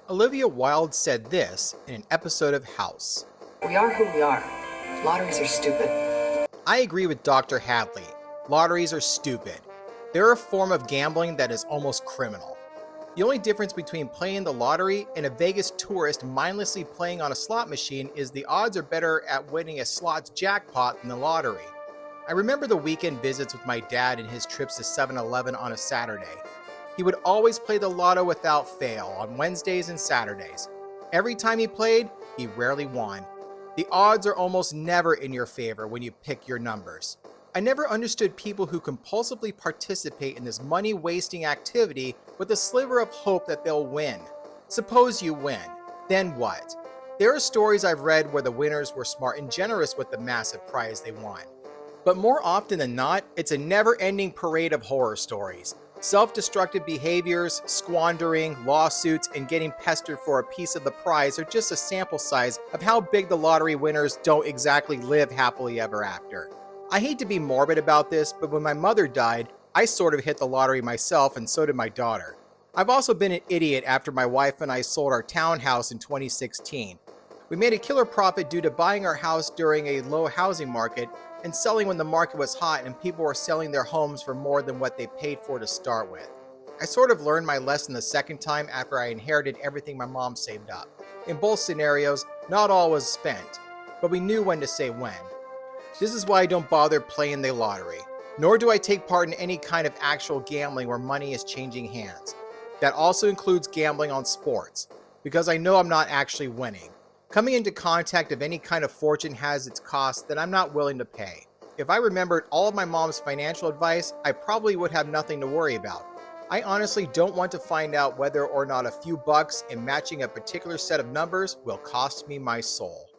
Olivia Wilde said this in an episode of House. We are who we are. Lotteries are stupid. I agree with Dr. Hadley. Lotteries are stupid. They're a form of gambling that is almost criminal. The only difference between playing the lottery and a Vegas tourist mindlessly playing on a slot machine is the odds are better at winning a slots jackpot than the lottery. I remember the weekend visits with my dad and his trips to 7-Eleven on a Saturday. He would always play the lotto without fail on Wednesdays and Saturdays. Every time he played, he rarely won. The odds are almost never in your favor when you pick your numbers. I never understood people who compulsively participate in this money-wasting activity with a sliver of hope that they'll win. Suppose you win, then what? There are stories I've read where the winners were smart and generous with the massive prize they won. But more often than not, it's a never-ending parade of horror stories. Self-destructive behaviors, squandering, lawsuits, and getting pestered for a piece of the prize are just a sample size of how big the lottery winners don't exactly live happily ever after. I hate to be morbid about this, but when my mother died, I sort of hit the lottery myself, and so did my daughter. I've also been an idiot after my wife and I sold our townhouse in 2016. We made a killer profit due to buying our house during a low housing market and selling when the market was hot and people were selling their homes for more than what they paid for to start with. I sort of learned my lesson the second time after I inherited everything my mom saved up. In both scenarios, not all was spent, but we knew when to say when. This is why I don't bother playing the lottery, nor do I take part in any kind of actual gambling where money is changing hands. That also includes gambling on sports, because I know I'm not actually winning. Coming into contact of any kind of fortune has its costs that I'm not willing to pay. If I remembered all of my mom's financial advice, I probably would have nothing to worry about. I honestly don't want to find out whether or not a few bucks and matching a particular set of numbers will cost me my soul.